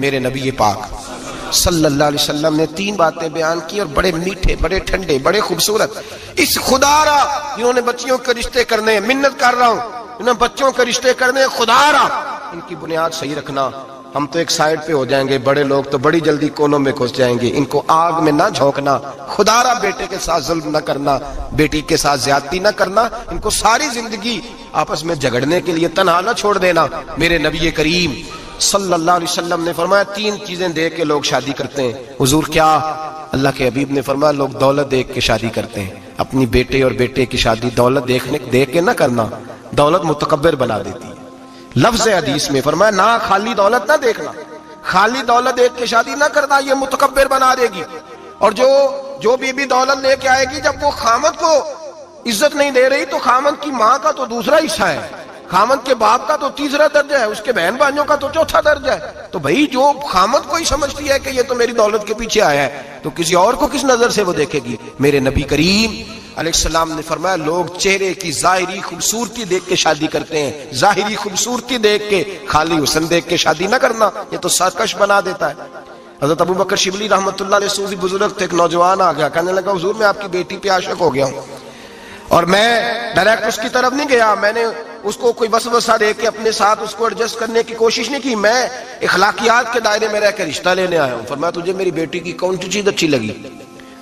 میرے نبی پاک صلی اللہ علیہ وسلم نے 3 باتیں بیان کی اور بڑے میٹھے، بڑے ٹھنڈے، بڑے خوبصورت. اس خدا را جنہوں نے بچیوں کے رشتے کرنے، منت کر رہا ہوں انہوں نے بچوں کے رشتے کرنے، خدا را ان کی بنیاد صحیح رکھنا. ہم تو ایک سائیڈ پہ ہو جائیں گے، بڑے لوگ تو بڑی جلدی کونوں میں گھس جائیں گے. ان کو آگ میں نہ جھونکنا، خدا را بیٹے کے ساتھ ظلم نہ کرنا، بیٹی کے ساتھ زیادتی نہ کرنا. ان کو ساری زندگی آپس میں جھگڑنے کے لیے تنہا نہ چھوڑ دینا. میرے نبی کریم صلی اللہ علیہ وسلم نے فرمایا 3 چیزیں دیکھ کے لوگ شادی کرتے ہیں. حضور کیا؟ اللہ کے حبیب نے فرمایا لوگ دولت دیکھ کے شادی کرتے ہیں. اپنی بیٹے اور بیٹے کی شادی دولت دیکھ کے نہ کرنا، دولت متکبر بنا دیتی ہے. لفظ حدیث میں فرمایا نہ خالی دولت نہ دیکھنا، خالی دولت دیکھ کے شادی نہ کرنا، یہ متکبر بنا دے گی. اور جو بھی دولت لے کے آئے گی جب وہ خامد کو عزت نہیں دے رہی تو خامد کی ماں کا تو دوسرا حصہ ہے، خامد کے باپ کا تو تیسرا درجہ ہے، اس کے بہن بھائیوں کا تو چوتھا درجہ ہے. تو بھائی جو خامد کو ہی سمجھتی ہے کہ یہ تو میری دولت کے پیچھے آیا ہے تو کسی اور کو کس نظر سے وہ دیکھے گی. میرے نبی کریم علیہ السلام نے فرمایا لوگ چہرے کی ظاہری خوبصورتی دیکھ کے شادی کرتے ہیں، ظاہری خوبصورتی دیکھ کے، خالی حسن دیکھ کے شادی نہ کرنا، یہ تو سرکش بنا دیتا ہے. حضرت ابو بکر شبلی رحمۃ اللہ علیہ صوفی بزرگ تھے. ایک نوجوان آ گیا، کہنے لگا حضور میں آپ کی بیٹی پہ عاشق ہو گیا ہوں اور میں ڈائریکٹ اس کی طرف نہیں گیا، میں نے اس کو کوئی وسوسہ دے کے اپنے ساتھ اس کو ایڈجسٹ کرنے کی کوشش نہیں کی، میں اخلاقیات کے دائرے میں رہ کے رشتہ لینے آیا ہوں. فرمایا تجھے میری بیٹی کی کون سی چیز اچھی لگی؟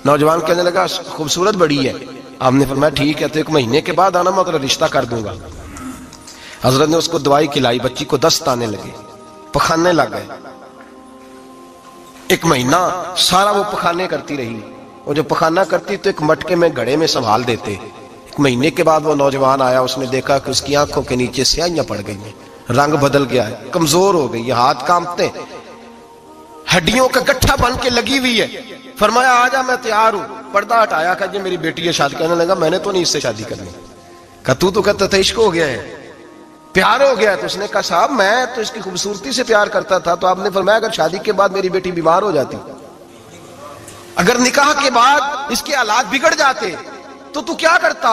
نوجوان کہنے لگا خوبصورت بڑی ہے. آپ نے فرمایا ٹھیک ہے تو 1 مہینے کے بعد آنا، میں تیرا رشتہ کر دوں گا. حضرت نے اس کو دوائی کھلائی، بچی کو دست آنے لگے، پخانے لگ گئے. 1 مہینہ سارا وہ پخانے کرتی رہی. وہ جو پخانا کرتی تو ایک مٹکے میں گھڑے میں سنبھال دیتے. 1 مہینے کے بعد وہ نوجوان آیا، اس نے دیکھا کہ اس کی آنکھوں کے نیچے سیاہیاں پڑ گئی ہیں، رنگ بدل گیا ہے، کمزور ہو گئی ہے، ہاتھ کانپتے، ہڈیوں کا گٹھا بن کے لگی ہوئی ہے. فرمایا آجا میں تیار ہوں. پردہ ہٹایا کہ میری بیٹی ہے شادی. کہنے لگا میں نے تو نہیں اس سے شادی کرنی. کہ تو کہتا تھا عشق ہو گیا ہے، پیار ہو گیا ہے. تو اس نے کہا صاحب میں تو اس کی خوبصورتی سے پیار کرتا تھا. تو آپ نے فرمایا اگر شادی کے بعد میری بیٹی بیمار ہو جاتی، اگر نکاح کے بعد اس کے حالات بگڑ جاتے تو کیا کرتا؟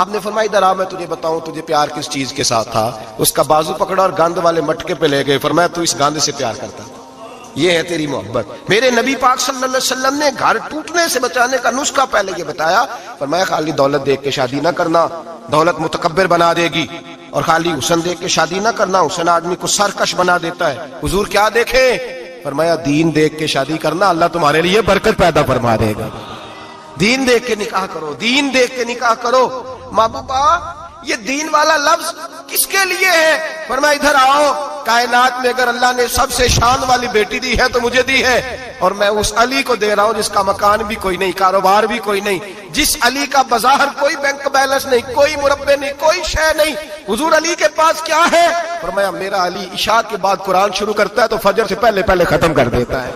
آپ نے فرمایا ادھر آ میں تجھے بتاؤں تجھے پیار کس چیز کے ساتھ تھا. اس کا بازو پکڑا اور گند والے مٹکے پہ لے گئے. فرمایا تو اس گند سے پیار کرتا، یہ ہے تیری محبت. میرے نبی پاک صلی اللہ علیہ وسلم نے گھر ٹوٹنے سے بچانے کا نسخہ پہلے یہ بتایا. فرمایا خالی دولت دیکھ کے شادی نہ کرنا، دولت متکبر بنا دے گی. اور خالی حسن دیکھ کے شادی نہ کرنا، حسن آدمی کو سرکش بنا دیتا ہے. حضور کیا دیکھیں؟ فرمایا دین دیکھ کے شادی کرنا، اللہ تمہارے لیے برکت پیدا فرما دے گا. دین دیکھ کے نکاح کرو، دین دیکھ کے نکاح کرو. محبوبہ یہ دین والا لفظ کس کے لیے ہے؟ فرمایا ادھر آؤ، کائنات میں اگر اللہ نے سب سے شان والی بیٹی دی ہے تو مجھے دی ہے، اور میں اس علی کو دے رہا ہوں جس کا مکان بھی کوئی نہیں، کاروبار بھی کوئی نہیں، جس علی کا بظاہر کوئی بینک بیلنس نہیں، کوئی مربع نہیں، کوئی شے نہیں. حضور علی کے پاس کیا ہے؟ فرمایا میرا علی عشاء کے بعد قرآن شروع کرتا ہے تو فجر سے پہلے ختم کر دیتا ہے.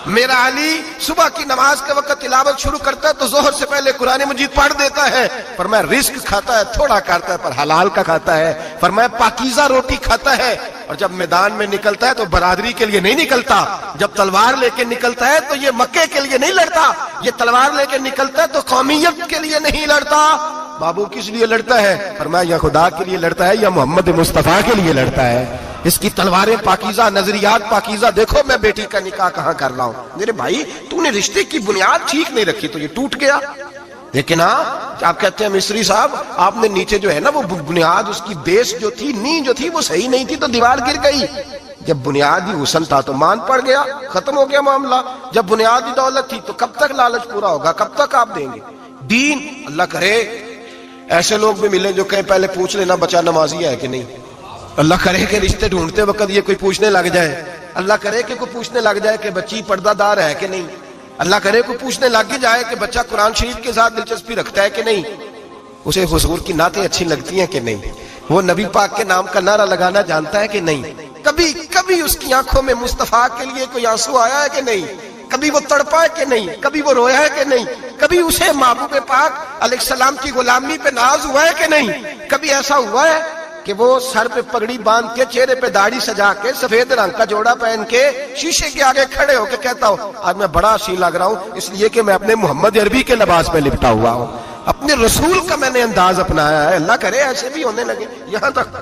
میرا علی صبح کی نماز کے وقت تلاوت شروع کرتا ہے تو ظہر سے پہلے قرآن مجید پڑھ دیتا ہے. فرمایا رزق کھاتا ہے، تھوڑا کھاتا ہے پر حلال کا کھاتا ہے. فرمایا پاکیزہ روٹی کھاتا ہے. اور جب میدان میں نکلتا ہے تو برادری کے لیے نہیں نکلتا، جب تلوار لے کے نکلتا ہے تو یہ مکے کے لیے نہیں لڑتا، یہ تلوار لے کے نکلتا ہے تو قومیت کے لیے نہیں لڑتا. بابو کس لیے لڑتا ہے؟ فرمایا یا خدا کے لیے لڑتا ہے یا محمد مصطفیٰ کے لیے لڑتا ہے. اس کی تلواریں پاکیزہ، نظریات پاکیزہ. دیکھو میں بیٹی کا نکاح کہاں کر رہا ہوں. میرے بھائی تو نے رشتے کی بنیاد ٹھیک نہیں رکھی تو یہ ٹوٹ گیا. لیکن ہاں آپ کہتے ہیں مصری صاحب آپ نے نیچے جو ہے نا وہ بنیاد، اس کی بیس جو تھی، نیند جو تھی وہ صحیح نہیں تھی تو دیوار گر گئی. جب بنیادی حسن تھا تو مان پڑ گیا، ختم ہو گیا معاملہ. جب بنیادی دولت تھی تو کب تک لالچ پورا ہوگا، کب تک آپ دیں گے؟ دین اللہ کرے ایسے لوگ بھی ملیں جو کہیں پہلے پوچھ لینا بچہ نمازی ہے کہ نہیں. اللہ کرے کہ رشتے ڈھونڈتے وقت یہ کوئی پوچھنے لگ جائے. اللہ کرے کہ کوئی پوچھنے لگ جائے کہ بچی پردہ دار ہے کہ نہیں. اللہ کرے کوئی پوچھنے لگ جائے کہ بچہ قرآن شریف کے ساتھ دلچسپی رکھتا ہے کہ نہیں. اسے حضور کی نعتیں اچھی لگتی ہیں کہ نہیں. وہ نبی پاک کے نام کا نعرہ لگانا جانتا ہے کہ نہیں. کبھی اس کی آنکھوں میں مصطفیٰ کے لیے کوئی آنسو آیا ہے کہ نہیں. کبھی وہ تڑپا ہے کہ نہیں. کبھی وہ رویا ہے کہ نہیں. کبھی اسے محبوب پاک علیہ السلام کی غلامی پہ ناز ہوا ہے کہ نہیں. کبھی ایسا ہوا ہے کہ وہ سر پہ پگڑی باندھ کے، چہرے پہ داڑھی سجا کے، سفید رنگ کا جوڑا پہن کے شیشے کے آگے کھڑے ہو کے کہتا ہوں آج میں بڑا حسین لگ رہا ہوں اس لیے کہ میں اپنے محمد عربی کے لباس میں لپٹا ہوا ہوں. اپنے رسول کا میں نے انداز اپنایا ہے، اللہ کرے ایسے بھی ہونے لگے۔ یہاں تک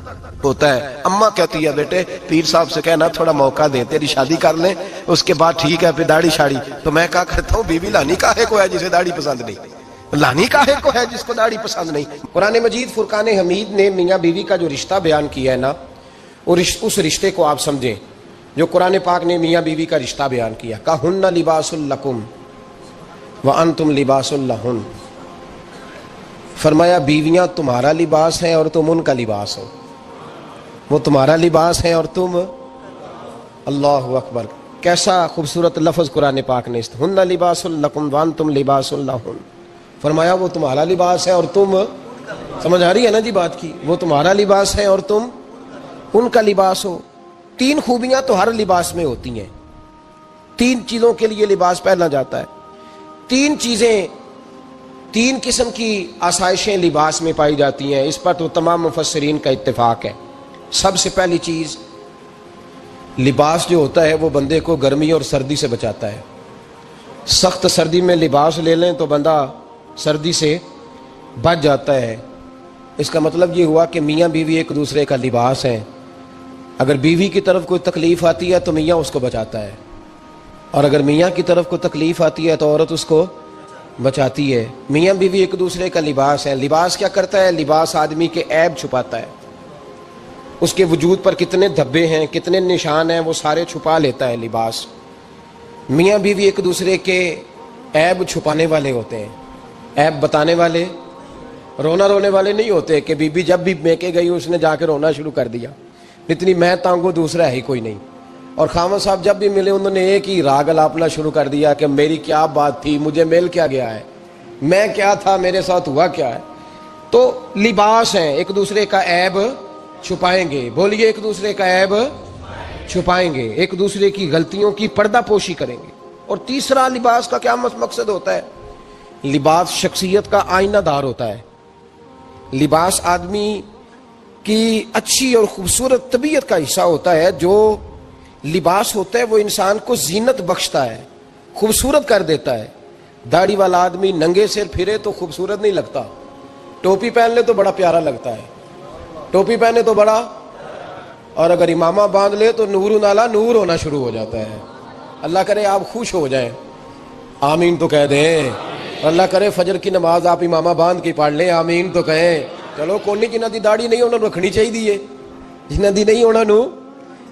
ہوتا ہے، اماں کہتی ہے بیٹے پیر صاحب سے کہنا تھوڑا موقع دے، تیری شادی کر لیں اس کے بعد ٹھیک ہے پھر داڑھی شاڑی۔ تو میں کہا کرتا ہوں بیوی لانی کاہے کو ہے جسے داڑھی پسند نہیں، لانی کاہے کو ہے جس کو داڑھی پسند نہیں۔ قرآن مجید فرقان حمید نے میاں بیوی کا جو رشتہ بیان کیا ہے نا، اس رشتے کو آپ سمجھیں جو قرآن پاک نے میاں بیوی کا رشتہ بیان کیا۔ کہن لباس لکم وانتم لباس لہن، فرمایا بیویاں تمہارا لباس ہیں اور تم ان کا لباس ہو، وہ تمہارا لباس ہیں اور تم، اللہ اکبر، کیسا خوبصورت لفظ قرآن پاک نے، ہن لباس لکم وانتم لباس لہن، فرمایا وہ تمہارا لباس ہے اور تم، سمجھ آ رہی ہے نا جی بات کی، وہ تمہارا لباس ہے اور تم ان کا لباس ہو۔ تین خوبیاں تو ہر لباس میں ہوتی ہیں، تین چیزوں کے لیے لباس پہنا جاتا ہے، تین چیزیں، تین قسم کی آسائشیں لباس میں پائی جاتی ہیں، اس پر تو تمام مفسرین کا اتفاق ہے۔ سب سے پہلی چیز، لباس جو ہوتا ہے وہ بندے کو گرمی اور سردی سے بچاتا ہے۔ سخت سردی میں لباس لے لیں تو بندہ سردی سے بچ جاتا ہے۔ اس کا مطلب یہ ہوا کہ میاں بیوی ایک دوسرے کا لباس ہیں، اگر بیوی کی طرف کوئی تکلیف آتی ہے تو میاں اس کو بچاتا ہے، اور اگر میاں کی طرف کوئی تکلیف آتی ہے تو عورت اس کو بچاتی ہے۔ میاں بیوی ایک دوسرے کا لباس ہے۔ لباس کیا کرتا ہے؟ لباس آدمی کے عیب چھپاتا ہے، اس کے وجود پر کتنے دھبے ہیں، کتنے نشان ہیں، وہ سارے چھپا لیتا ہے لباس۔ میاں بیوی ایک دوسرے کے عیب چھپانے والے ہوتے ہیں، عیب بتانے والے، رونا رونے والے نہیں ہوتے کہ بی بی جب بھی میکے گئی اس نے جا کے رونا شروع کر دیا، اتنی میں تانگو دوسرا ہے ہی کوئی نہیں۔ اور خامد صاحب جب بھی ملے انہوں نے ایک ہی راگ الاپنا شروع کر دیا کہ میری کیا بات تھی، مجھے مل کیا گیا ہے، میں کیا تھا، میرے ساتھ ہوا کیا ہے۔ تو لباس ہیں، ایک دوسرے کا عیب چھپائیں گے، بولیے ایک دوسرے کا عیب چھپائیں گے، ایک دوسرے کی غلطیوں کی پردہ پوشی کریں گے۔ اور تیسرا لباس کا کیا مقصد ہوتا ہے؟ لباس شخصیت کا آئینہ دار ہوتا ہے۔ لباس آدمی کی اچھی اور خوبصورت طبیعت کا حصہ ہوتا ہے۔ جو لباس ہوتا ہے وہ انسان کو زینت بخشتا ہے، خوبصورت کر دیتا ہے۔ داڑھی والا آدمی ننگے سر پھرے تو خوبصورت نہیں لگتا، ٹوپی پہن لے تو بڑا پیارا لگتا ہے، ٹوپی پہنے تو بڑا، اور اگر امامہ باندھ لے تو نور نالا نور ہونا شروع ہو جاتا ہے۔ اللہ کرے آپ خوش ہو جائیں، آمین تو کہہ دیں۔ اللہ کرے فجر کی نماز آپ امامہ باندھ کے پڑھ لیں، آمین تو کہیں۔ چلو کونی جنہ دی داڑھی نہیں انہوں نے رکھنی چاہیے، جنہ دی نہیں ہونا نو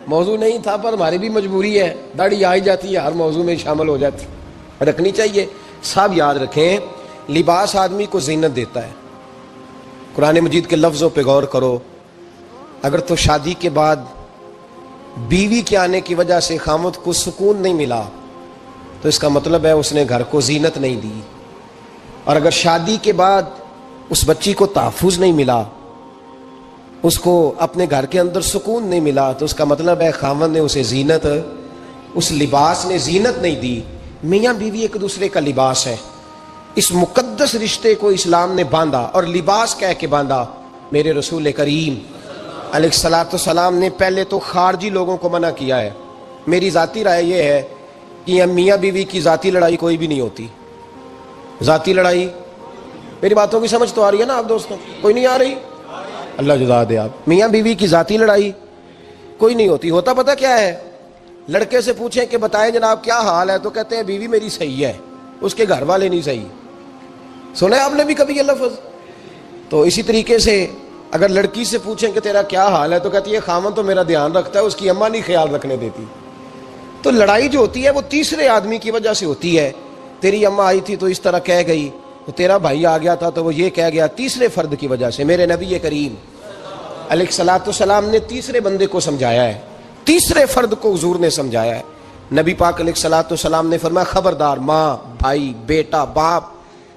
موضوع نہیں تھا، پر ہماری بھی مجبوری ہے، داڑھی آ ہی جاتی ہے، ہر موضوع میں شامل ہو جاتی، رکھنی چاہیے۔ سب یاد رکھیں لباس آدمی کو زینت دیتا ہے۔ قرآن مجید کے لفظوں پہ غور کرو، اگر تو شادی کے بعد بیوی کے آنے کی وجہ سے خامد کو سکون نہیں ملا تو اس کا مطلب ہے اس نے گھر کو زینت نہیں دی، اور اگر شادی کے بعد اس بچی کو تحفظ نہیں ملا، اس کو اپنے گھر کے اندر سکون نہیں ملا، تو اس کا مطلب ہے خاوند نے اسے زینت، اس لباس نے زینت نہیں دی۔ میاں بیوی ایک دوسرے کا لباس ہے۔ اس مقدس رشتے کو اسلام نے باندھا، اور لباس کہہ کے باندھا۔ میرے رسول کریم علیہ الصلوۃ والسلام نے پہلے تو خارجی لوگوں کو منع کیا ہے۔ میری ذاتی رائے یہ ہے کہ میاں بیوی کی ذاتی لڑائی کوئی بھی نہیں ہوتی، ذاتی لڑائی، میری باتوں کی سمجھ تو آ رہی ہے نا آپ دوستوں؟ کوئی نہیں آ رہی؟ اللہ جزا دے آپ۔ میاں بیوی کی ذاتی لڑائی کوئی نہیں ہوتی۔ ہوتا پتہ کیا ہے؟ لڑکے سے پوچھیں کہ بتائیں جناب کیا حال ہے، تو کہتے ہیں بیوی میری صحیح ہے، اس کے گھر والے نہیں صحیح۔ سنا ہے آپ نے بھی کبھی یہ لفظ؟ تو اسی طریقے سے اگر لڑکی سے پوچھیں کہ تیرا کیا حال ہے، تو کہتی ہے خامن تو میرا دھیان رکھتا ہے، اس کی اماں نہیں خیال رکھنے دیتی۔ تو لڑائی جو ہوتی ہے وہ تیسرے آدمی کی وجہ سے ہوتی ہے۔ تیری اماں آئی تھی تو اس طرح کہہ گئی، تو تیرا بھائی آ گیا تھا تو وہ یہ کہہ گیا، تیسرے فرد کی وجہ سے۔ میرے نبی کریم علیہ الصلوۃ والسلام نے تیسرے بندے کو سمجھایا ہے، تیسرے فرد کو حضور نے سمجھایا ہے۔ نبی پاک علیہ الصلوۃ والسلام نے فرمایا خبردار، ماں، بھائی، بیٹا، باپ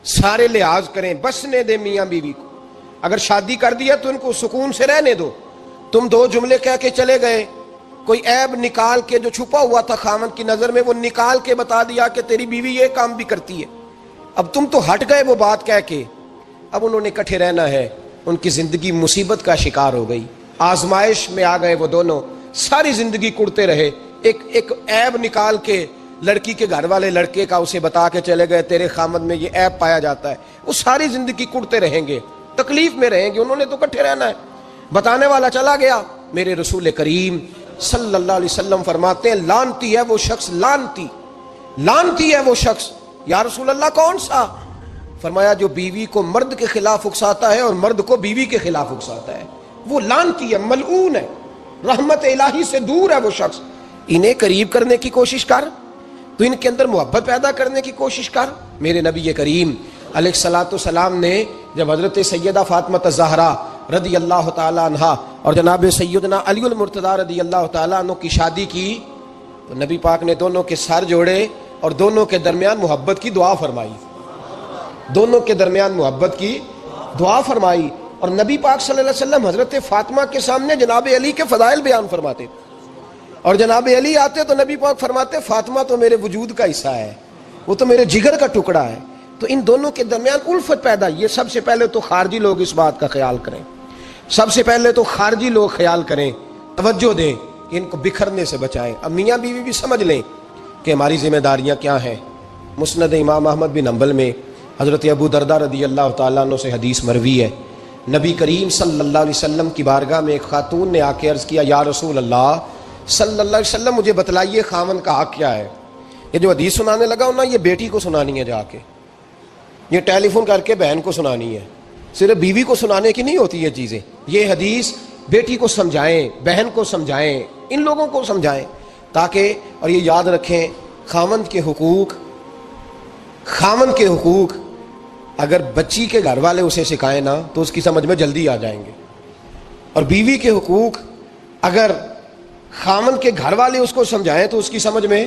سارے لحاظ کریں، بسنے دیں میاں بیوی کو۔ اگر شادی کر دیا تو ان کو سکون سے رہنے دو۔ تم دو جملے کہہ کے چلے گئے، کوئی عیب نکال کے جو چھپا ہوا تھا خامن کی نظر میں وہ نکال کے بتا دیا کہ تیری بیوی یہ کام بھی کرتی ہے، اب تم تو ہٹ گئے وہ بات کہہ کے، اب انہوں نے اکٹھے رہنا ہے۔ ان کی زندگی مصیبت کا شکار ہو گئی، آزمائش میں آ گئے وہ دونوں، ساری زندگی کڑتے رہے۔ ایک عیب نکال کے لڑکی کے گھر والے لڑکے کا اسے بتا کے چلے گئے تیرے خامد میں یہ عیب پایا جاتا ہے، وہ ساری زندگی کڑتے رہیں گے، تکلیف میں رہیں گے، انہوں نے تو کٹھے رہنا ہے۔ بتانے والا چلا گیا، میرے رسول کریم صلی اللہ علیہ وسلم فرماتے ہیں لعنتی ہے وہ شخص، لعنتی ہے وہ شخص۔ یا رسول اللہ کون سا؟ فرمایا جو بیوی کو مرد کے خلاف اکساتا ہے اور مرد کو بیوی کے خلاف اکساتا ہے، وہ لعنتی ہے، ملعون ہے، رحمت الہی سے دور ہے وہ شخص۔ انہیں قریب کرنے کی کوشش کر، تو ان کے اندر محبت پیدا کرنے کی کوشش کر۔ میرے نبی کریم علیہ الصلوۃ والسلام نے جب حضرت سیدہ فاطمہ الزہرا رضی اللہ تعالی عنہا اور جناب سیدنا علی المرتضیٰ رضی اللہ تعالی عنہ کی شادی کی تو نبی پاک نے دونوں کے سر جوڑے اور دونوں کے درمیان محبت کی دعا فرمائی، دونوں کے درمیان محبت کی دعا فرمائی۔ اور نبی پاک صلی اللہ علیہ وسلم حضرت فاطمہ کے سامنے جناب علی کے فضائل بیان فرماتے، اور جناب علی آتے تو نبی پاک فرماتے فاطمہ تو میرے وجود کا حصہ ہے، وہ تو میرے جگر کا ٹکڑا ہے۔ تو ان دونوں کے درمیان الفت پیدا، یہ سب سے پہلے تو خارجی لوگ اس بات کا خیال کریں، سب سے پہلے تو خارجی لوگ خیال کریں، توجہ دیں کہ ان کو بکھرنے سے بچائیں۔ اب میاں بیوی بھی سمجھ لیں کہ ہماری ذمہ داریاں کیا ہیں۔ مسند امام احمد بن حنبل میں حضرت ابو درداء رضی اللہ تعالیٰ عنہ سے حدیث مروی ہے، نبی کریم صلی اللہ علیہ وسلم کی بارگاہ میں ایک خاتون نے آ کے عرض کیا یا رسول اللہ صلی اللہ علیہ وسلم مجھے بتلائیے خاوند کا حق کیا ہے۔ یہ جو حدیث سنانے لگا ہوں نا، یہ بیٹی کو سنانی ہے، جا کے یہ ٹیلی فون کر کے بہن کو سنانی ہے، صرف بیوی کو سنانے کی نہیں ہوتی یہ چیزیں۔ یہ حدیث بیٹی کو سمجھائیں، بہن کو سمجھائیں، ان لوگوں کو سمجھائیں، تاکہ اور یہ یاد رکھیں خاوند کے حقوق اگر بچی کے گھر والے اسے سکھائیں نا تو اس کی سمجھ میں جلدی آ جائیں گے، اور بیوی کے حقوق اگر خاوند کے گھر والے اس کو سمجھائیں تو اس کی سمجھ میں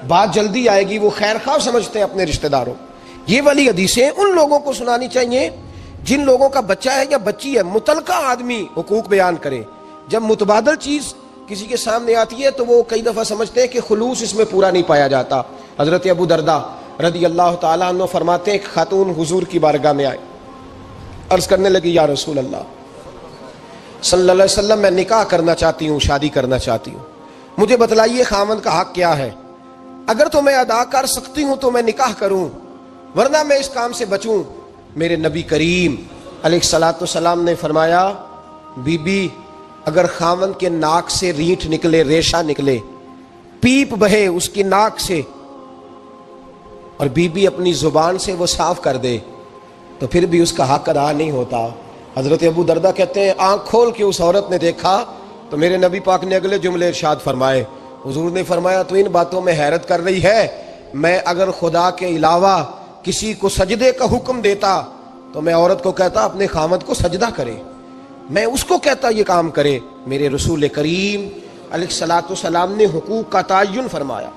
بات جلدی آئے گی، وہ خیر خواہ سمجھتے ہیں اپنے رشتہ داروں۔ یہ والی حدیثیں ان لوگوں کو سنانی چاہیے جن لوگوں کا بچہ ہے یا بچی ہے، متعلقہ آدمی حقوق بیان کرے۔ جب متبادل چیز کسی کے سامنے آتی ہے تو وہ کئی دفعہ سمجھتے ہیں کہ خلوص اس میں پورا نہیں پایا جاتا۔ حضرت ابو درداء رضی اللہ تعالیٰ عنہ فرماتے ہیں ایک خاتون حضور کی بارگاہ میں آئی، عرض کرنے لگی یا رسول اللہ صلی اللہ علیہ وسلم میں نکاح کرنا چاہتی ہوں، شادی کرنا چاہتی ہوں، مجھے بتلائیے خاوند کا حق کیا ہے، اگر تو میں ادا کر سکتی ہوں تو میں نکاح کروں، ورنہ میں اس کام سے بچوں۔ میرے نبی کریم علیہ الصلوۃ والسلام نے فرمایا بی بی اگر خاوند کے ناک سے رینٹ نکلے، ریشہ نکلے، پیپ بہے اس کی ناک سے، اور بی بی اپنی زبان سے وہ صاف کر دے تو پھر بھی اس کا حق ادا نہیں ہوتا۔ حضرت ابو درداء کہتے ہیں آنکھ کھول کے اس عورت نے دیکھا تو میرے نبی پاک نے اگلے جملے ارشاد فرمائے، حضور نے فرمایا تو ان باتوں میں حیرت کر رہی ہے، میں اگر خدا کے علاوہ کسی کو سجدے کا حکم دیتا تو میں عورت کو کہتا اپنے خاوند کو سجدہ کرے، میں اس کو کہتا یہ کام کرے۔ میرے رسول کریم علیہ الصلوۃ والسلام نے حقوق کا تعین فرمایا،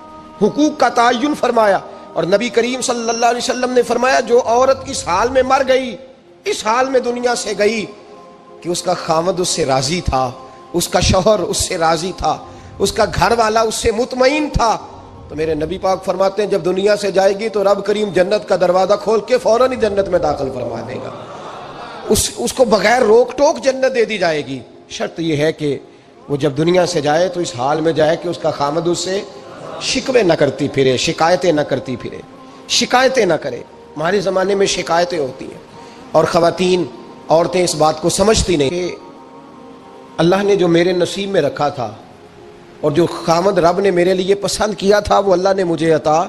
حقوق کا تعین فرمایا، اور نبی کریم صلی اللہ علیہ وسلم نے فرمایا جو عورت اس حال میں مر گئی، اس حال میں دنیا سے گئی کہ اس کا خاوند اس سے راضی تھا، اس کا شوہر اس سے راضی تھا، اس کا گھر والا اس سے مطمئن تھا، تو میرے نبی پاک فرماتے ہیں جب دنیا سے جائے گی تو رب کریم جنت کا دروازہ کھول کے فوراً ہی جنت میں داخل فرما دے گا، اس کو بغیر روک ٹوک جنت دے دی جائے گی۔ شرط یہ ہے کہ وہ جب دنیا سے جائے تو اس حال میں جائے کہ اس کا خاوند اس سے شکوے نہ کرتی پھرے، شکایتیں نہ کرتی پھرے، شکایتیں نہ کرے۔ ہمارے زمانے میں شکایتیں ہوتی ہیں، اور خواتین عورتیں اس بات کو سمجھتی نہیں کہ اللہ نے جو میرے نصیب میں رکھا تھا اور جو خاوند رب نے میرے لیے پسند کیا تھا وہ اللہ نے مجھے عطا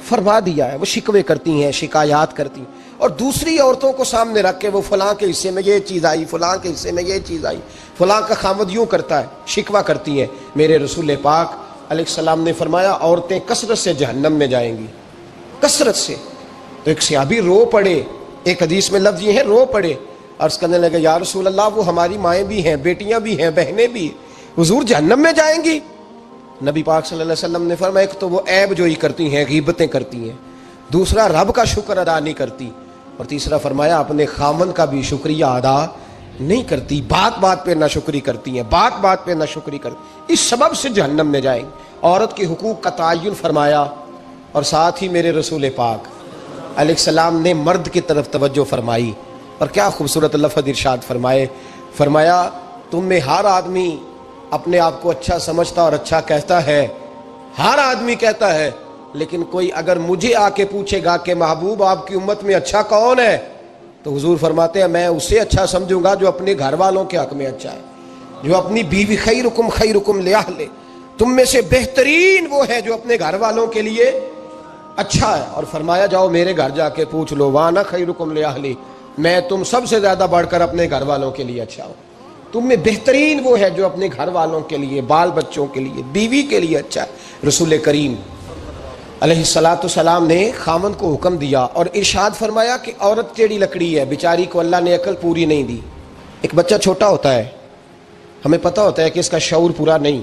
فرما دیا ہے۔ وہ شکوے کرتی ہیں، شکایات کرتی ہیں، اور دوسری عورتوں کو سامنے رکھ کے وہ فلاں کے حصے میں یہ چیز آئی، فلاں کے حصے میں یہ چیز آئی، فلاں کا خاوند یوں کرتا ہے، شکوہ کرتی ہیں۔ میرے رسول پاک علیہ السلام نے فرمایا عورتیں کثرت سے جہنم میں جائیں گی، کثرت سے۔ تو ایک صحابی رو پڑے، ایک حدیث میں لفظ یہ ہے رو پڑے، عرض کرنے لگے یا رسول اللہ وہ ہماری مائیں بھی ہیں، بیٹیاں بھی ہیں، بہنیں بھی، حضور جہنم میں جائیں گی؟ نبی پاک صلی اللہ علیہ وسلم نے فرمایا ایک تو وہ عیب جوئی کرتی ہیں، غیبتیں کرتی ہیں، دوسرا رب کا شکر ادا نہیں کرتی، اور تیسرا فرمایا اپنے خاوند کا بھی شکریہ ادا نہیں کرتی، بات بات پہ ناشکری کرتی ہیں، بات بات پہ ناشکری کرتی، اس سبب سے جہنم میں جائیں۔ عورت کے حقوق کا تعین فرمایا، اور ساتھ ہی میرے رسول پاک علیہ السلام نے مرد کی طرف توجہ فرمائی، اور کیا خوبصورت لفظ ارشاد فرمایا تم میں ہر آدمی اپنے آپ کو اچھا سمجھتا اور اچھا کہتا ہے، ہر آدمی کہتا ہے لیکن کوئی اگر مجھے آ کے پوچھے گا کہ محبوب آپ کی امت میں اچھا کون ہے، تو حضور فرماتے ہیں میں اسے اچھا سمجھوں گا جو اپنے گھر والوں کے حق میں اچھا ہے، جو اپنی بیوی خیرکم لأہلہ، تم میں سے بہترین وہ ہے جو اپنے گھر والوں کے لیے اچھا ہے۔ اور فرمایا جاؤ میرے گھر جا کے پوچھ لو، وانا خیرکم لأہلہ، میں تم سب سے زیادہ بڑھ کر اپنے گھر والوں کے لیے اچھا ہوں۔ تم میں بہترین وہ ہے جو اپنے گھر والوں کے لیے، بال بچوں کے لیے، بیوی کے لیے اچھا ہے۔ رسول کریم علیہ السلام نے خاوند کو حکم دیا اور ارشاد فرمایا کہ عورت ٹیڑھی لکڑی ہے، بیچاری کو اللہ نے عقل پوری نہیں دی۔ ایک بچہ چھوٹا ہوتا ہے، ہمیں پتہ ہوتا ہے کہ اس کا شعور پورا نہیں،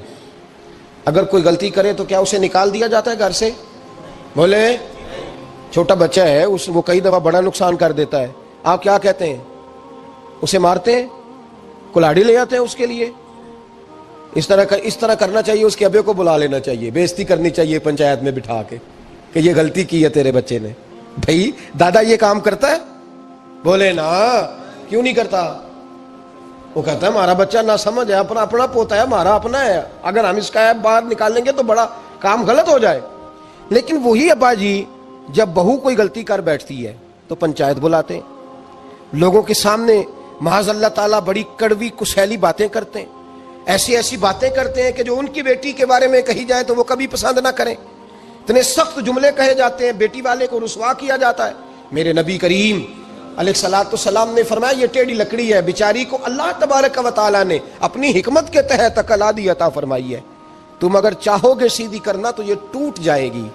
اگر کوئی غلطی کرے تو کیا اسے نکال دیا جاتا ہے گھر سے؟ بولے، چھوٹا بچہ ہے، وہ کئی دفعہ بڑا نقصان کر دیتا ہے، آپ کیا کہتے ہیں؟ اسے مارتے ہیں، کلاڑی لے آتے ہیں اس کے لیے؟ اس طرح کرنا چاہیے، اس کے ابے کو بلا لینا چاہیے، بے عزتی کرنی چاہیے پنچایت میں بٹھا کے کہ یہ غلطی کی ہے تیرے بچے نے۔ بھائی دادا یہ کام کرتا ہے؟ بولے نا، کیوں نہیں کرتا؟ وہ کہتا ہے ہمارا بچہ نہ سمجھ ہے، اپنا پوتا ہے، ہمارا اپنا ہے، اگر ہم اس کا ایپ باہر نکال لیں گے تو بڑا کام غلط ہو جائے۔ لیکن وہی ابا جی جب بہو کوئی غلطی کر بیٹھتی ہے تو پنچایت بلاتے ہیں، لوگوں کے سامنے معاذ اللہ تعالیٰ بڑی کڑوی کسیلی باتیں کرتے ہیں، ایسی باتیں کرتے ہیں کہ جو ان کی بیٹی کے بارے میں کہی جائے تو وہ کبھی پسند نہ کریں، اتنے سخت جملے کہے جاتے ہیں، بیٹی والے کو رسوا کیا جاتا ہے۔ میرے نبی کریم علیہ السلام نے فرمایا یہ ٹیڑھی لکڑی ہے، بیچاری کو اللہ تبارک و تعالیٰ نے اپنی حکمت کے تحت عقل عطا فرمائی ہے، تم اگر چاہو گے سیدھی کرنا تو یہ ٹوٹ جائے گی،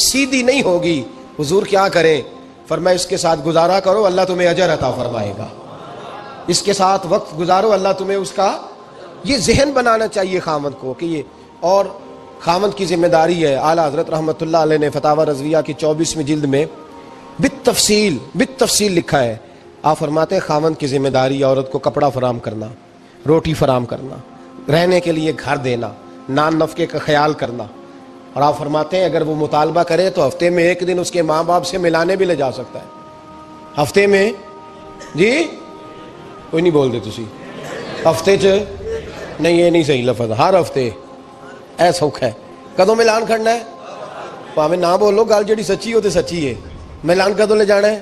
سیدھی نہیں ہوگی۔ حضور کیا کریں؟ فرمایا اس کے ساتھ گزارا کرو، اللہ تمہیں اجر عطا فرمائے گا، اس کے ساتھ وقت گزارو، اللہ تمہیں اس کا، یہ ذہن بنانا چاہیے خاوند کو کہ یہ، اور خاوند کی ذمہ داری ہے۔ اعلیٰ حضرت رحمۃ اللہ علیہ نے فتاوی رضویہ کی 24ویں جلد میں بالتفصیل لکھا ہے، آپ فرماتے ہیں خاوند کی ذمہ داری عورت کو کپڑا فراہم کرنا، روٹی فراہم کرنا، رہنے کے لیے گھر دینا، نان نفقے کا خیال کرنا، اور آپ فرماتے ہیں اگر وہ مطالبہ کرے تو ہفتے میں ایک دن اس کے ماں باپ سے ملانے بھی لے جا سکتا ہے۔ ہفتے میں، جی کوئی نہیں بول دے تسی، ہفتے نہیں، یہ نہیں صحیح لفظ، ہر ہفتے اے سوکھ ہے، کدوں ملان کرنا ہے؟ پاویں نہ بولو، گل جڑی سچی ہو تے سچی ہے، ملان کدوں لے جانا ہے؟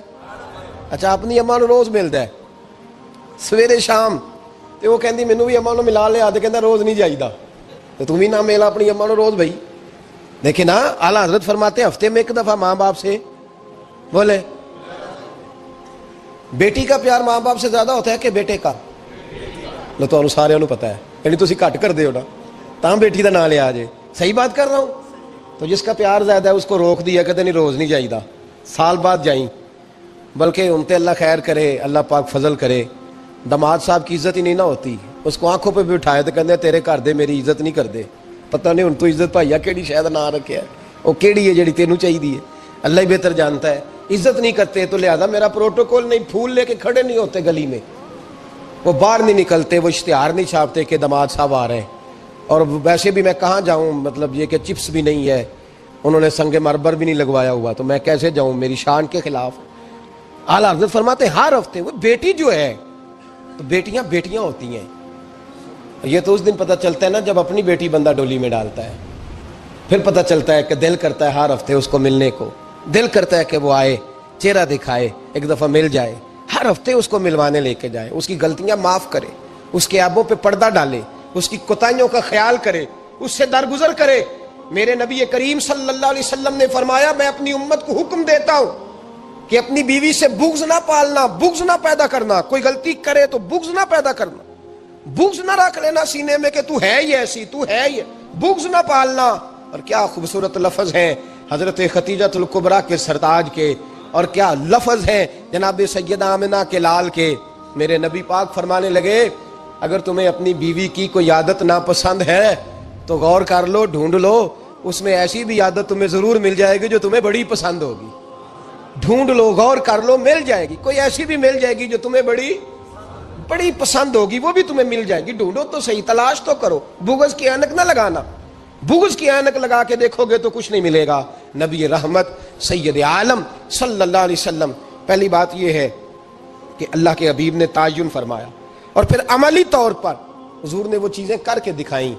اچھا اپنی اماں نو روز ملتا ہے سویرے شام، تے وہ کہندی مینوں بھی اماں نو ملا لیا، تے کہندا روز نہیں جائیدا، تے تم بھی نہ ملا اپنی اماں نو روز بھائی۔ لیکن ہاں اعلیٰ حضرت فرماتے ہیں ہفتے میں ایک دفعہ ماں باپ سے، بولے بیٹی کا پیار ماں باپ سے زیادہ ہوتا ہے کہ بیٹے کا؟ لو تو سارے انہوں پتا ہے، یعنی تسی گھٹ کر دے ہو نا، تاں بیٹی دا نام لیا جے، صحیح بات کر رہا ہوں؟ تو جس کا پیار زیادہ ہے اس کو روک دیا، کہتے نہیں روز نہیں جائیدا، سال بعد جائیں، بلکہ ان تے اللہ خیر کرے، اللہ پاک فضل کرے، دماد صاحب کی عزت ہی نہیں نہ ہوتی، اس کو آنکھوں پہ بھی اٹھائے تو کہتے ہیں تیرے گھر دے میری عزت نہیں کر دے، پتہ نہیں ان تو عزت بھائیا کیڑی شاید نہ رکھے ہے، وہ کیڑی ہے جڑی تینوں چاہیے، اللہ ہی بہتر جانتا ہے۔ عزت نہیں کرتے تو لہذا میرا پروٹوکول نہیں، پھول لے کے کھڑے نہیں ہوتے گلی میں، وہ باہر نہیں نکلتے، وہ اشتہار نہیں چھاپتے کہ دماد صاحب آ رہے ہیں، اور ویسے بھی میں کہاں جاؤں، مطلب یہ کہ چپس بھی نہیں ہے، انہوں نے سنگ مرمر بھی نہیں لگوایا ہوا، تو میں کیسے جاؤں، میری شان کے خلاف۔ اعلیٰ حضرت فرماتے ہیں ہر ہفتے وہ بیٹی جو ہے، تو بیٹیاں ہوتی ہیں، یہ تو اس دن پتہ چلتا ہے نا جب اپنی بیٹی بندہ ڈولی میں ڈالتا ہے، پھر پتہ چلتا ہے کہ دل کرتا ہے ہر ہفتے اس کو ملنے کو، دل کرتا ہے کہ وہ آئے، چہرہ دکھائے، ایک دفعہ مل جائے، ہر ہفتے اس کو ملوانے لے کے جائے، اس کی غلطیاں معاف کرے، اس کے عیبوں پہ پردہ ڈالے، اس کی کوتاہیوں کا خیال کرے، اس سے درگزر کرے۔ میرے نبی کریم صلی اللہ علیہ وسلم نے فرمایا میں اپنی امت کو حکم دیتا ہوں کہ اپنی بیوی سے بغض نہ پالنا، بغض نہ پیدا کرنا، کوئی غلطی کرے تو بغض نہ پیدا کرنا، بغض نہ رکھ لینا سینے میں کہ تو ہے ہی ایسی، تو ہے ہی، بغض نہ پالنا۔ اور کیا خوبصورت لفظ ہیں حضرت خدیجہ الکبریٰ کے سرتاج کے، اور کیا لفظ ہیں جناب سیدہ آمنہ کے لال کے۔ میرے نبی پاک فرمانے لگے اگر تمہیں اپنی بیوی کی کوئی عادت ناپسند ہے تو غور کر لو، ڈھونڈ لو، اس میں ایسی بھی عادت تمہیں ضرور مل جائے گی جو تمہیں بڑی پسند ہوگی، ڈھونڈ لو، غور کر لو، مل جائے گی، کوئی ایسی بھی مل جائے گی جو تمہیں بڑی پسند ہوگی، وہ بھی تمہیں مل جائے گی، ڈھونڈو تو صحیح، تلاش تو کرو، بغض کی اینک نہ لگانا، بغض کی اینک لگا کے دیکھو گے تو کچھ نہیں ملے گا۔ نبی رحمت سید عالم صلی اللہ علیہ وسلم، پہلی بات یہ ہے کہ اللہ کے حبیب نے تعین فرمایا، اور پھر عملی طور پر حضور نے وہ چیزیں کر کے دکھائیں۔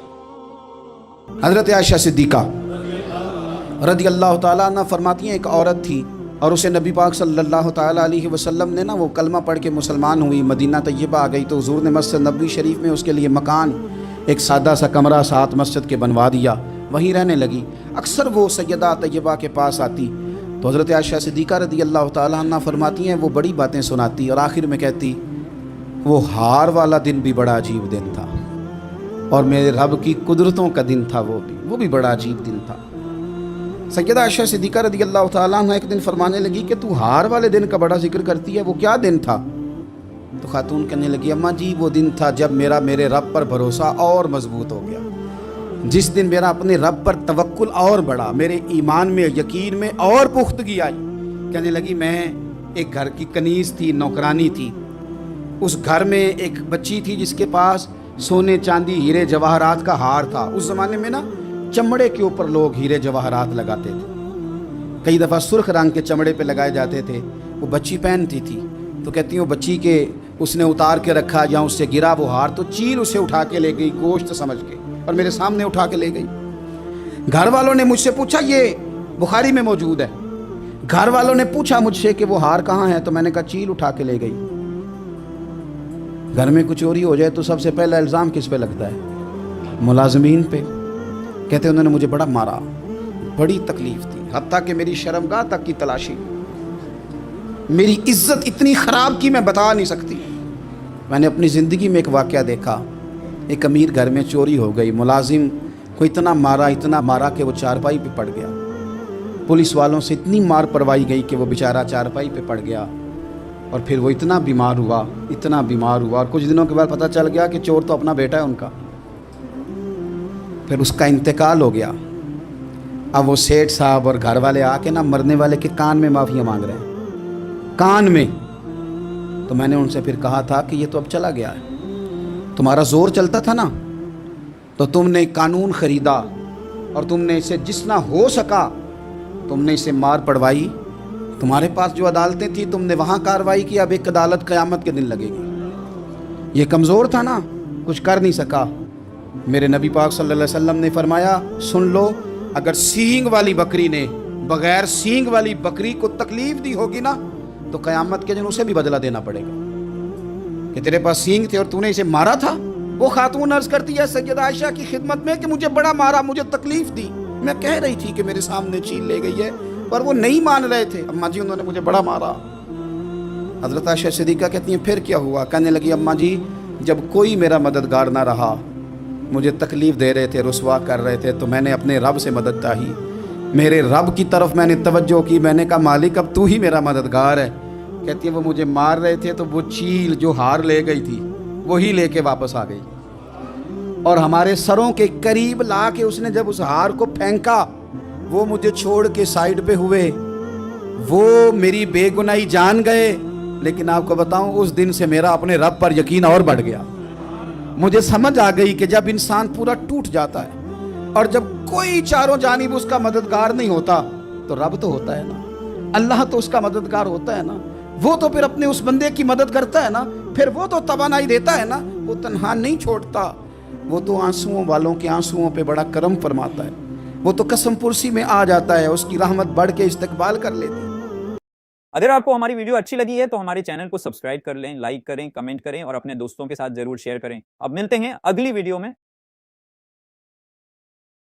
حضرت عائشہ صدیقہ رضی اللہ تعالیٰ عنہ فرماتی ہیں ایک عورت تھی اور اسے نبی پاک صلی اللہ تعالیٰ علیہ وسلم نے وہ کلمہ پڑھ کے مسلمان ہوئی، مدینہ طیبہ آ گئی تو حضور نے مسجد نبوی شریف میں اس کے لیے مکان، ایک سادہ سا کمرہ ساتھ مسجد کے بنوا دیا، وہیں رہنے لگی۔ اکثر وہ سیدہ طیبہ کے پاس آتی تو حضرت عائشہ صدیقہ رضی اللہ تعالیٰ عنہ فرماتی ہیں وہ بڑی باتیں سناتی اور آخر میں کہتی وہ ہار والا دن بھی بڑا عجیب دن تھا اور میرے رب کی قدرتوں کا دن تھا، وہ بھی بڑا عجیب دن تھا۔ سیدہ عائشہ صدیقہ رضی اللہ تعالیٰ عنہ ایک دن فرمانے لگی کہ تو ہار والے دن کا بڑا ذکر کرتی ہے، وہ کیا دن تھا؟ تو خاتون کہنے لگی اماں جی وہ دن تھا جب میرے رب پر بھروسہ اور مضبوط ہو گیا، جس دن میرا اپنے رب پر توکل اور بڑھا، میرے ایمان میں یقین میں اور پختگی آئی۔ کہنے لگی میں ایک گھر کی کنیز تھی، نوکرانی تھی، اس گھر میں ایک بچی تھی جس کے پاس سونے چاندی ہیرے جواہرات کا ہار تھا۔ اس زمانے میں چمڑے کے اوپر لوگ ہیرے جواہرات لگاتے تھے، کئی دفعہ سرخ رنگ کے چمڑے پہ لگائے جاتے تھے، وہ بچی پہنتی تھی۔ تو کہتی ہوں بچی کے اس نے اتار کے رکھا یا اس سے گرا وہ ہار تو چیل اسے اٹھا کے لے گئی گوشت سمجھ کے اور میرے سامنے اٹھا کے لے گئی۔ گھر والوں نے مجھ سے پوچھا، یہ بخاری میں موجود ہے، گھر والوں نے پوچھا مجھ سے کہ وہ ہار کہاں ہے، تو میں نے کہا چیل اٹھا کے لے گئی۔ گھر میں کچھ چوری ہو جائے تو سب سے پہلا الزام کس پہ لگتا ہے؟ ملازمین پہ۔ کہتے انہوں نے مجھے بڑا مارا، بڑی تکلیف تھی، حتیٰ کہ میری شرمگاہ تک کی تلاشی، میری عزت اتنی خراب کی میں بتا نہیں سکتی۔ میں نے اپنی زندگی میں ایک واقعہ دیکھا، ایک امیر گھر میں چوری ہو گئی، ملازم کو اتنا مارا کہ وہ چارپائی پہ پڑ گیا، پولیس والوں سے اتنی مار پروائی گئی کہ وہ بیچارہ چارپائی پہ پڑ گیا، اور پھر وہ اتنا بیمار ہوا اور کچھ دنوں کے بعد پتہ چل گیا کہ چور تو اپنا بیٹا ہے ان کا، پھر اس کا انتقال ہو گیا۔ اب وہ سیٹھ صاحب اور گھر والے آ کے مرنے والے کے کان میں معافی مانگ رہے ہیں، کان میں۔ تو میں نے ان سے پھر کہا تھا کہ یہ تو اب چلا گیا ہے، تمہارا زور چلتا تھا نا، تو تم نے قانون خریدا اور تم نے اسے جس نہ ہو سکا تم نے اسے مار پڑوائی، تمہارے پاس جو عدالتیں تھیں تم نے وہاں کارروائی کی، اب ایک عدالت قیامت کے دن لگے گی۔ یہ کمزور تھا نا، کچھ کر نہیں سکا۔ میرے نبی پاک صلی اللہ علیہ وسلم نے فرمایا سن لو، اگر سینگ والی بکری نے بغیر سینگ والی بکری کو تکلیف دی ہوگی نا تو قیامت کے دن اسے بھی بدلہ دینا پڑے گا کہ تیرے پاس سینگ تھے اور تو نے اسے مارا تھا۔ وہ خاتون عرض کرتی ہے سیدہ عائشہ کی خدمت میں کہ مجھے بڑا مارا، مجھے تکلیف دی، میں کہہ رہی تھی کہ میرے سامنے چیل لے گئی ہے پر وہ نہیں مان رہے تھے، اماں جی انہوں نے مجھے بڑا مارا۔ حضرت عائشہ صدیقہ کہتی ہیں پھر کیا ہوا؟ کہنے لگی اماں جی جب کوئی میرا مددگار نہ رہا، مجھے تکلیف دے رہے تھے، رسوا کر رہے تھے، تو میں نے اپنے رب سے مدد چاہی، میرے رب کی طرف میں نے توجہ کی، میں نے کہا مالک اب تو ہی میرا مددگار ہے۔ کہتی ہے وہ مجھے مار رہے تھے تو وہ چیل جو ہار لے گئی تھی وہی لے کے واپس آ گئی، اور ہمارے سروں کے قریب لا کے اس نے جب اس ہار کو پھینکا وہ مجھے چھوڑ کے سائیڈ پہ ہوئے، وہ میری بے گناہی جان گئے، لیکن آپ کو بتاؤں اس دن سے میرا اپنے رب پر یقین اور بڑھ گیا۔ مجھے سمجھ آ گئی کہ جب انسان پورا ٹوٹ جاتا ہے اور جب کوئی چاروں جانب اس کا مددگار نہیں ہوتا تو رب تو ہوتا ہے نا، اللہ تو اس کا مددگار ہوتا ہے نا، وہ تو پھر اپنے اس بندے کی مدد کرتا ہے نا، پھر وہ تو توانائی دیتا ہے نا، وہ تنہا نہیں چھوڑتا، وہ تو آنسوؤں والوں کے آنسوؤں پہ بڑا کرم فرماتا ہے، وہ تو قسم پرسی میں آ جاتا ہے، اس کی رحمت بڑھ کے استقبال کر لیتی ہے۔ اگر آپ کو ہماری ویڈیو اچھی لگی ہے تو ہمارے چینل کو سبسکرائب کر لیں، لائک کریں، کمنٹ کریں اور اپنے دوستوں کے ساتھ ضرور شیئر کریں۔ اب ملتے ہیں اگلی ویڈیو میں